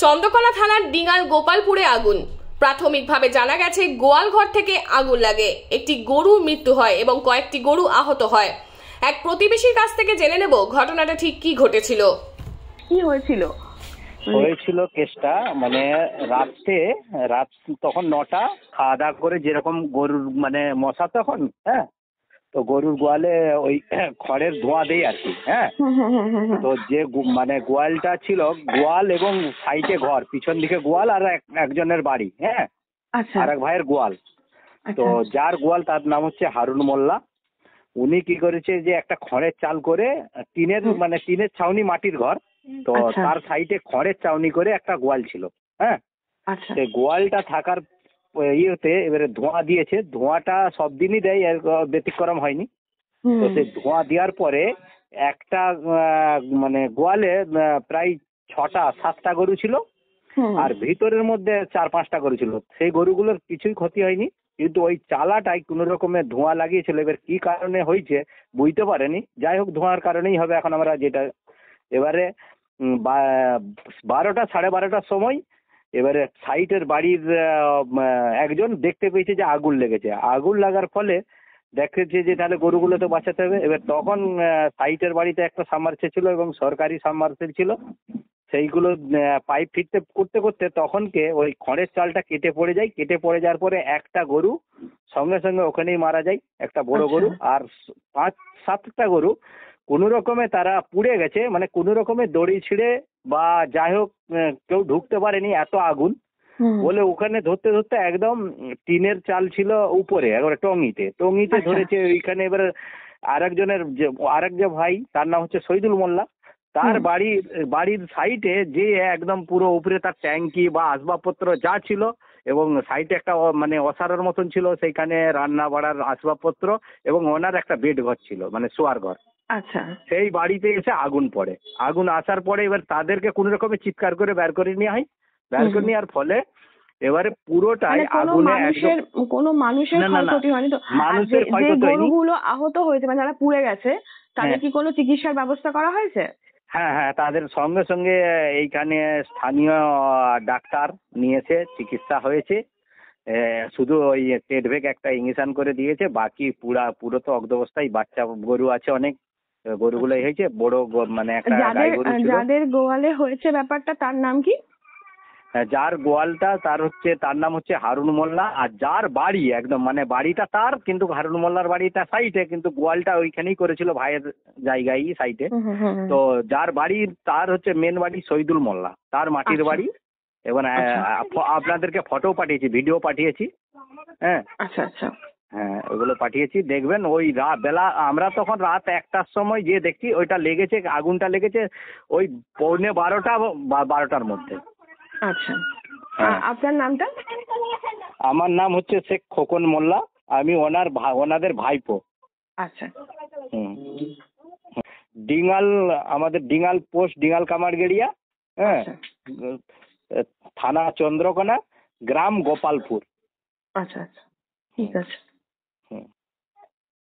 চন্দ্রকোনা থানার ডিঙাল গোপালপুরে আগুন। প্রাথমিকভাবে জানা গেছে গোয়াল ঘর থেকে আগুন লাগে, একটি গরু মৃত্যু হয় এবং কয়েকটি গরু আহত হয়। এক প্রতিবেশীর কাছ থেকে জেনে নেব ঘটনাটা ঠিক কি ঘটেছিল। কি হয়েছিল? হয়েছিল কেসটা মানে রাত তখন 9টা, খাওয়া দাওয়া করে যেরকম গরুর মানে মশা তখন, হ্যাঁ, তো গরুর গোয়ালে ওই খড়ের ধোঁয়া দেই আর কি, হ্যাঁ। তো যে মানে গোয়ালটা ছিল, গোয়াল এবং সাইডে ঘর, পিছন দিকে গোয়াল আর একজনের বাড়ি, হ্যাঁ, আচ্ছা আর এক ভাইয়ের গোয়াল। তো আচ্ছা যার গোয়াল তার নাম হচ্ছে হারুন মোল্লা। উনি কি করেছে যে একটা খড়ের চাল করে টিনের ছাউনি, মাটির ঘর, তো আচ্ছা। তার সাইডে খড়ের ছাউনি করে একটা গোয়াল ছিল, হ্যাঁ। আচ্ছা সেই গোয়ালটা থাকার ইয়েতে এবারে ধোঁয়া দিয়েছে, ধোঁয়াটা সব দিনই দেয়, এর ব্যতিক্রম হয়নি। তো সেই ধোঁয়া দেওয়ার পরে একটা মানে গোয়ালে প্রায় 6টা 7টা গরু ছিল, আর ভিতরের মধ্যে 4-5টা গরু ছিল। সেই গরুগুলোর কিছুই ক্ষতি হয়নি, কিন্তু ওই চালাটাই কোন রকমের ধোঁয়া লাগিয়েছিল। এবার কি কারণে হয়েছে বুঝতে পারেনি, যাই হোক ধোঁয়ার কারণেই হবে এখন আমরা যেটা। এবারে 12টা 12:30টার সময় এবারে সাইটের বাড়ির একজন দেখতে পেয়েছে যে আগুন লেগেছে। আগুন লাগার ফলে দেখেছে যে তাহলে গরুগুলো তো বাঁচাতে হবে। এবার তখন সাইটের বাড়িতে একটা সাবমার্সেল ছিল এবং সরকারি সাবমার্সেল ছিল, সেইগুলো পাইপ ফিটতে করতে করতে তখনকে ওই খড়ের চালটা কেটে পড়ে যায়। কেটে পড়ে যাওয়ার পরে একটা গরু সঙ্গে সঙ্গে ওখানেই মারা যায়, একটা বড় গরু। আর 5-7টা গরু কোনো রকমে তারা পুড়ে গেছে, মানে কোনো রকমে দড়ি ছিঁড়ে বা যাই হোক কেউ ঢুকতে পারেনি, এত আগুন। বলে ওখানে ধরতে ধরতে একদম টিনের চাল ছিল উপরে, একবারে টঙিতে ধরেছে ওইখানে। এবার আরেক যে ভাই, তার নাম হচ্ছে শহীদুল মোল্লা, তার বাড়ির সাইডে যে একদম পুরো উপরে তার ট্যাঙ্কি বা আসবাবপত্র যা ছিল, এবং সাইডে একটা মানে অসারের মতন ছিল, সেইখানে রান্না বাড়ার আসবাবপত্র এবং ওনার একটা বেড ঘর ছিল, মানে শোয়ার ঘর। আচ্ছা সেই বাড়িতে এসে আগুন পড়ে। আগুন আসার পরে এবার তাদেরকে কোনো রকমে চিৎকার করে বের করে নেওয়া হয়। বের করে নেওয়ার ফলে এবারে পুরোটাই আগুনে একদম কোনো মানুষের ক্ষয়ক্ষতি হয়নি তো? মানুষের ক্ষয়ক্ষতি হয়নি। গরুগুলো আহত হয়েছে মানে যারা পুড়ে গেছে, তাদের কি কোনো চিকিৎসার ব্যবস্থা করা হয়েছে? হ্যাঁ হ্যাঁ, তাদের সঙ্গে সঙ্গে এইখানে স্থানীয় ডাক্তার নিয়েছে, চিকিৎসা হয়েছে। শুধু ওই টেডভেক একটা ইঞ্জেকশন করে দিয়েছে, বাকি পুরো তো অগ্ধ অবস্থায়। বাচ্চা গরু আছে অনেক, গরুগুলো হয়েছে বড় মানে একটা গাই গরু ছিল। যাদের গোয়ালে হয়েছে ব্যাপারটা, তার নাম কি? যার গোয়ালটা তার নাম হচ্ছে হারুন মোল্লা। আর যার বাড়ি একদম মানে বাড়িটা তার, কিন্তু হারুন মোল্লার বাড়িটা সাইডে, কিন্তু গোয়ালটা ওইখানেই করেছিল ভাইয়ের জায়গায় সাইডে। তো যার বাড়ি তার হচ্ছে মেন বাড়ি শহীদুল মোল্লা, তার মাটির বাড়ি। এবং আপনাদেরকে ফটো পাঠিয়েছি, ভিডিও পাঠিয়েছি, হ্যাঁ। আচ্ছা আচ্ছা হ্যাঁ, ওগুলো পাঠিয়েছি, দেখবেন। ওই বেলা আমরা তখন রাত 1টার সময় যে দেখছি ওইটা লেগেছে, আগুনটা লেগেছে ওই 11:45 বা 12টার মধ্যে। আচ্ছা, আপনার নামটা? আমার নাম হচ্ছে শেখ খোকন মোল্লা, আমি ওনাদের ভাইপো। আচ্ছা। ডিঙাল, আমাদের ডিঙাল পোস্ট, ডিঙাল কামারগেড়িয়া, হ্যাঁ, থানা চন্দ্রকোনা, গ্রাম গোপালপুর। আচ্ছা আচ্ছা, ঠিক আছে।